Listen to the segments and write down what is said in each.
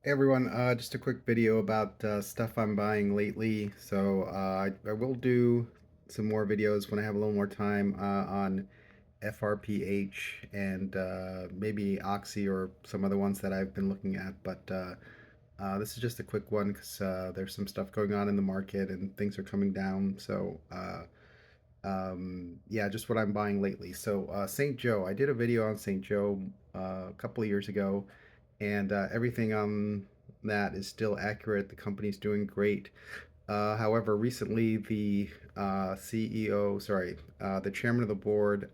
Hey everyone, just a quick video about stuff I'm buying lately. I will do some more videos when I have a little more time on FRPH and maybe Oxy or some other ones that I've been looking at. But this is just a quick one because there's some stuff going on in the market and things are coming down. Yeah, just what I'm buying lately. St. Joe, I did a video on St. Joe a couple of years ago, and everything on that is still accurate. The company's doing great. However, recently the chairman of the board,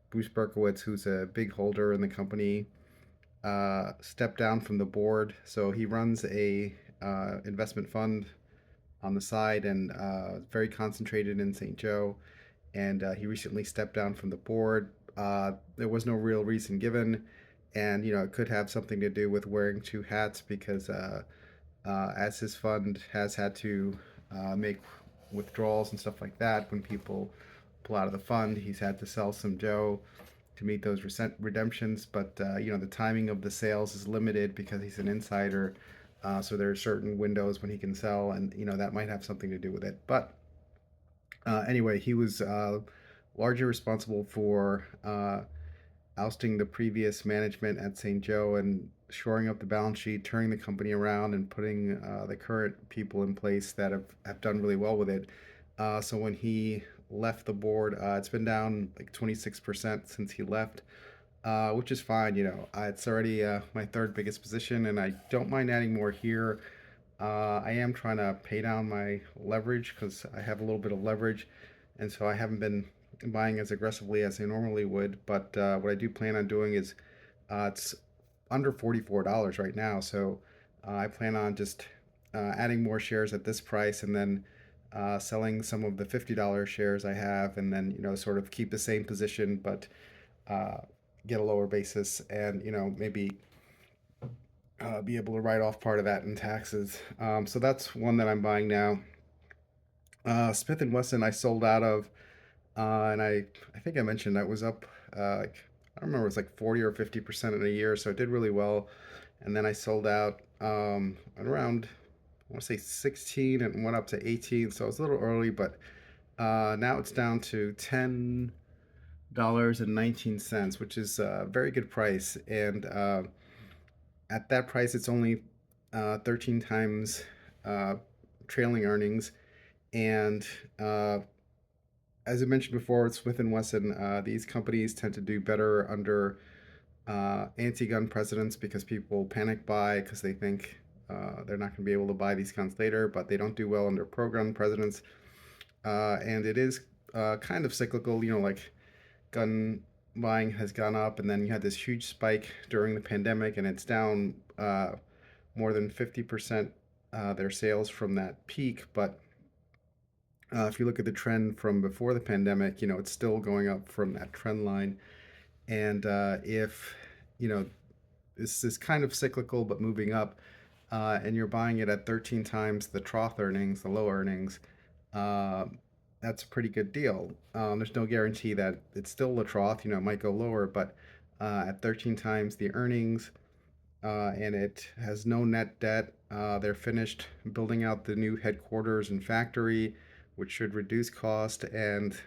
Bruce Berkowitz, who's a big holder in the company, stepped down from the board. So he runs a investment fund on the side and very concentrated in St. Joe. And he recently stepped down from the board. There was no real reason given, and it could have something to do with wearing two hats because as his fund has had to make withdrawals and stuff like that when people pull out of the fund, he's had to sell some Joe to meet those redemptions. But the timing of the sales is limited because he's an insider. So there are certain windows when he can sell, and that might have something to do with it. But anyway, he was largely responsible for ousting the previous management at St. Joe and shoring up the balance sheet, turning the company around, and putting the current people in place that have done really well with it. So when he left the board, it's been down like 26% since he left, which is fine. It's already my third biggest position, and I don't mind adding more here. I am trying to pay down my leverage because I have a little bit of leverage, and so I haven't been buying as aggressively as I normally would. But what I do plan on doing is it's under $44 right now, so I plan on just adding more shares at this price and then selling some of the $50 shares I have, and then sort of keep the same position but uh, get a lower basis and maybe be able to write off part of that in taxes. So that's one that I'm buying now. Smith and Wesson I sold out of, and I think I mentioned that was up I don't remember, it was like 40 or 50% in a year, so it did really well. And then I sold out at around, I want to say 16 and went up to 18, so it was a little early, but now it's down to $10.19, which is a very good price. And at that price, it's only 13 times uh, trailing earnings. And as I mentioned before, with Smith and Wesson, these companies tend to do better under anti-gun presidents because people panic buy because they think they're not going to be able to buy these guns later, but they don't do well under pro-gun presidents. And it is kind of cyclical, like gun buying has gone up, and then you had this huge spike during the pandemic, and it's down more than 50% their sales from that peak. But if you look at the trend from before the pandemic, it's still going up from that trend line. And if, you know, this is kind of cyclical but moving up, and you're buying it at 13 times the trough earnings, the low earnings, uh, that's a pretty good deal. There's no guarantee that it's still a trough, it might go lower, but at 13 times the earnings, and it has no net debt. They're finished building out the new headquarters and factory, which should reduce cost, and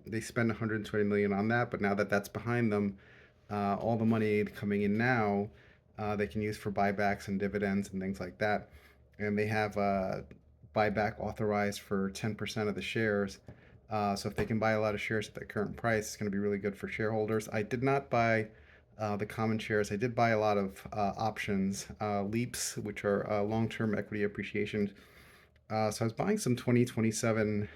they spend 120 million on that. But now that that's behind them, all the money coming in now, they can use for buybacks and dividends and things like that. And they have a buyback authorized for 10% of the shares. So if they can buy a lot of shares at the current price, it's going to be really good for shareholders. I did not buy the common shares. I did buy a lot of options, leaps, which are long-term equity appreciation. So I was buying some 2027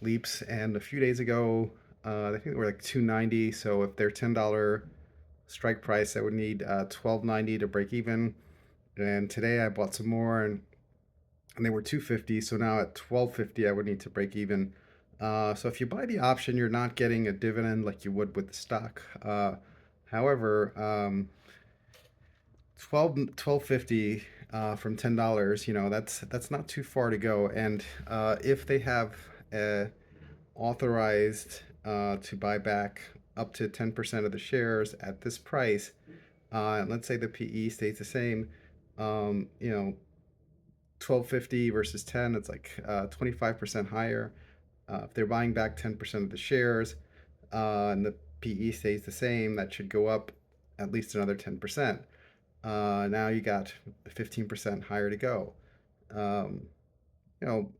leaps, and a few days ago, I think they were like 290. So if they're $10 strike price, I would need 12.90 to break even. And today I bought some more, and they were 250. So now at 12.50, I would need to break even. So if you buy the option, you're not getting a dividend like you would with the stock. However, 12.50 from $10, that's not too far to go. And if they have authorized to buy back up to 10% of the shares at this price, and let's say the PE stays the same, you know, 12.50 versus 10, it's like 25% higher. If they're buying back 10% of the shares, and the PE stays the same, that should go up at least another 10%. Now you got 15% higher to go. Um, you know,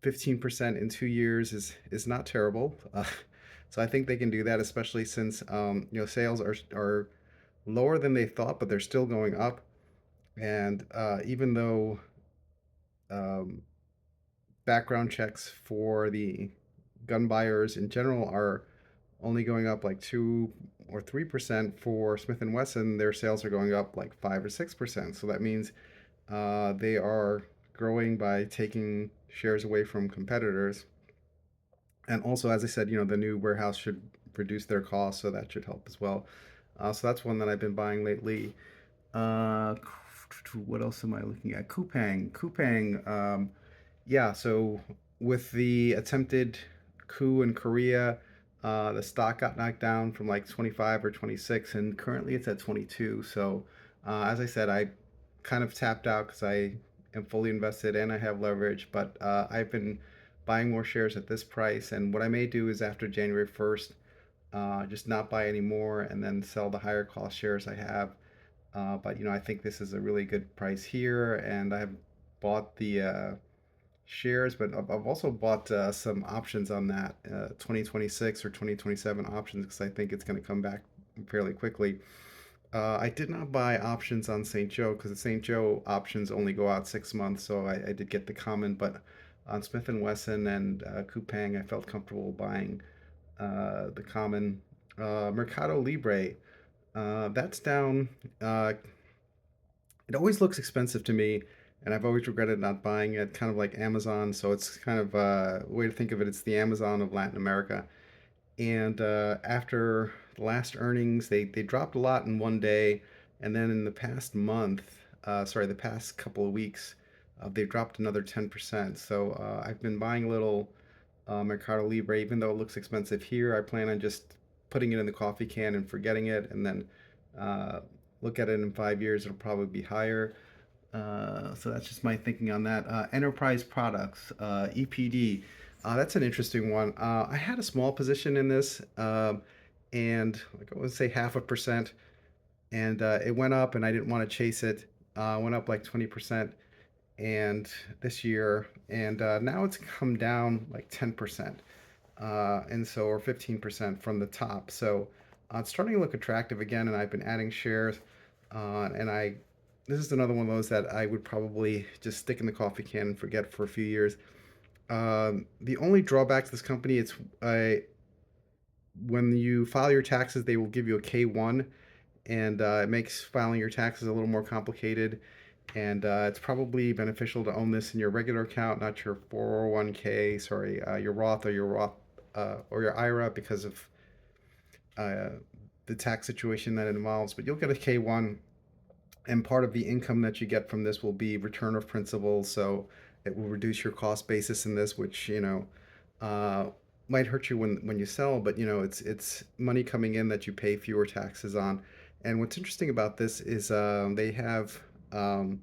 15% in 2 years is not terrible. So I think they can do that, especially since sales are lower than they thought, but they're still going up. And even though um, background checks for the gun buyers in general are only going up like 2 or 3% for Smith and Wesson, their sales are going up like 5 or 6%. So that means they are growing by taking shares away from competitors. And also, as I said, the new warehouse should reduce their costs, so that should help as well. So that's one that I've been buying lately. Uh, what else am I looking at? Coupang. Yeah, so with the attempted coup in Korea, the stock got knocked down from like 25 or 26, and currently it's at 22. So, as I said, I kind of tapped out because I am fully invested and I have leverage, but I've been buying more shares at this price. And what I may do is after January 1st, just not buy any more and then sell the higher cost shares I have. But I think this is a really good price here, and I've bought the shares, but I've also bought some options on that 2026 or 2027 options because I think it's going to come back fairly quickly. I did not buy options on St. Joe because the St. Joe options only go out 6 months, so I did get the common, but on Smith and Wesson and Coupang, I felt comfortable buying the common. Mercado Libre, that's down. It always looks expensive to me, and I've always regretted not buying it. Kind of like Amazon, so it's kind of a way to think of it. It's the Amazon of Latin America. And after the last earnings, they dropped a lot in one day, and then in the past month, the past couple of weeks, they dropped another 10%. So I've been buying a little Mercado Libre, even though it looks expensive here. I plan on just putting it in the coffee can and forgetting it, and then uh, look at it in 5 years. It'll probably be higher. So that's just my thinking on that. Enterprise products, EPD. That's an interesting one. I had a small position in this, and like I would say 0.5%, and it went up, and I didn't want to chase it. Went up like 20%, and this year, and now it's come down like 10%, and so or 15% from the top. So it's starting to look attractive again, and I've been adding shares, and I this is another one of those that I would probably just stick in the coffee can and forget for a few years. The only drawback to this company, it's when you file your taxes, they will give you a K1, and it makes filing your taxes a little more complicated. And it's probably beneficial to own this in your regular account, not your 401k, sorry, your Roth or your IRA because of uh, the tax situation that it involves. But you'll get a K1, and part of the income that you get from this will be return of principal. So it will reduce your cost basis in this, which uh, might hurt you when you sell, but it's money coming in that you pay fewer taxes on. And what's interesting about this is they have um,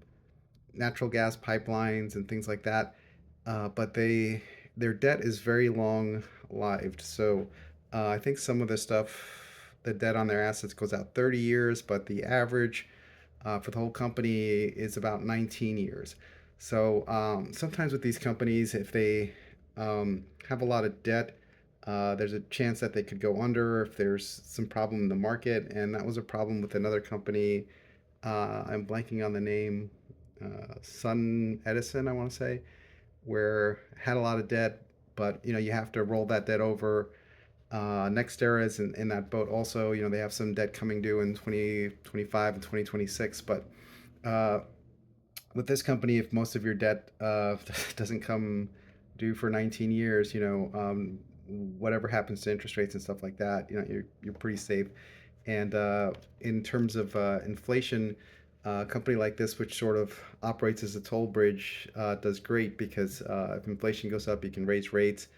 natural gas pipelines and things like that, but their debt is very long lived. So I think some of the stuff, the debt on their assets goes out 30 years, but the average for the whole company is about 19 years. So sometimes with these companies, if they have a lot of debt, there's a chance that they could go under if there's some problem in the market. And that was a problem with another company. I'm blanking on the name. Sun Edison, I want to say, where had a lot of debt, but you have to roll that debt over. NextEra is in that boat also. They have some debt coming due in 2025 and 2026. But uh, with this company, if most of your debt doesn't come due for 19 years, whatever happens to interest rates and stuff like that, you're pretty safe. And in terms of inflation, a company like this, which sort of operates as a toll bridge, does great because if inflation goes up, you can raise rates,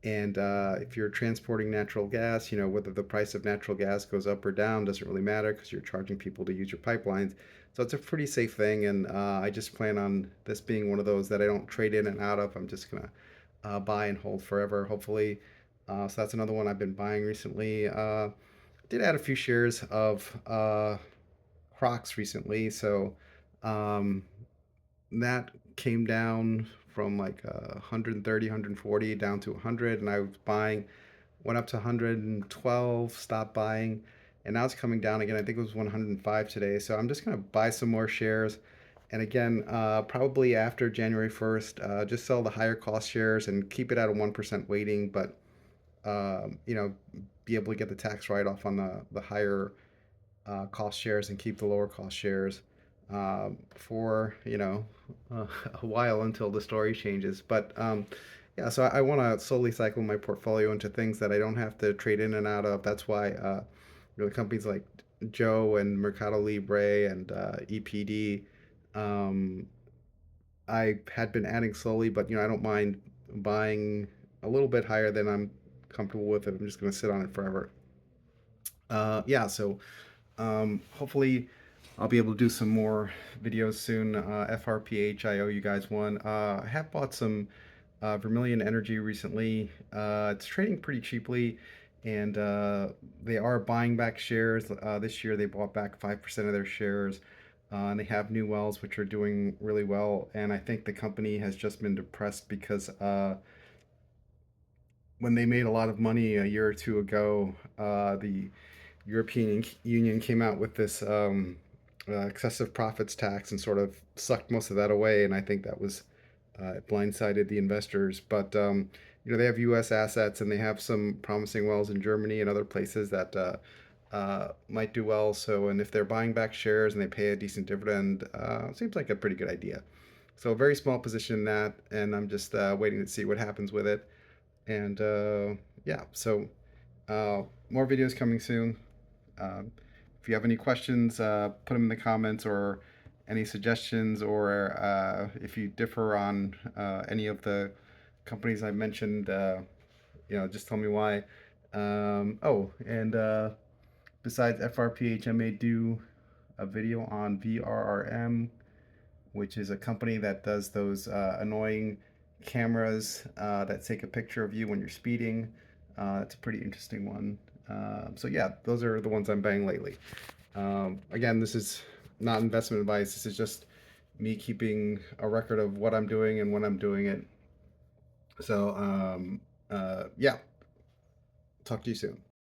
And if you're transporting natural gas, whether the price of natural gas goes up or down doesn't really matter because you're charging people to use your pipelines. So it's a pretty safe thing. And I just plan on this being one of those that I don't trade in and out of. I'm just going to buy and hold forever, hopefully. So that's another one I've been buying recently. Did add a few shares of Crocs recently. So um, that came down from like 130, 140 down to 100, and I was buying, went up to 112, stopped buying, and now it's coming down again. I think it was 105 today. So I'm just going to buy some more shares. And again, probably after January 1st, just sell the higher cost shares and keep it at a 1% weighting, but be able to get the tax write off on the higher cost shares and keep the lower cost shares for a while until the story changes. But yeah, so I want to slowly cycle my portfolio into things that I don't have to trade in and out of. That's why companies like Joe and Mercado Libre and EPD, um, I had been adding slowly, but I don't mind buying a little bit higher than I'm comfortable with it. I'm just going to sit on it forever. Yeah, so hopefully, I'll be able to do some more videos soon. FRPH, I owe you guys one. I have bought some Vermilion Energy recently. It's trading pretty cheaply, and they are buying back shares. This year, they bought back 5% of their shares. And they have new wells, which are doing really well. And I think the company has just been depressed because when they made a lot of money a year or two ago, the European Union came out with this excessive profits tax and sort of sucked most of that away, and I think that was blindsided the investors. But they have U.S. assets and they have some promising wells in Germany and other places that might do well. So, and if they're buying back shares and they pay a decent dividend, seems like a pretty good idea. So, a very small position in that, and I'm just waiting to see what happens with it. And yeah, so more videos coming soon. If you have any questions, put them in the comments, or any suggestions, or if you differ on any of the companies I mentioned, just tell me why. Oh, and besides FRPH, I may do a video on vrrm, which is a company that does those annoying cameras that take a picture of you when you're speeding. It's a pretty interesting one. So yeah, those are the ones I'm buying lately. Again, this is not investment advice. This is just me keeping a record of what I'm doing and when I'm doing it. So yeah, talk to you soon.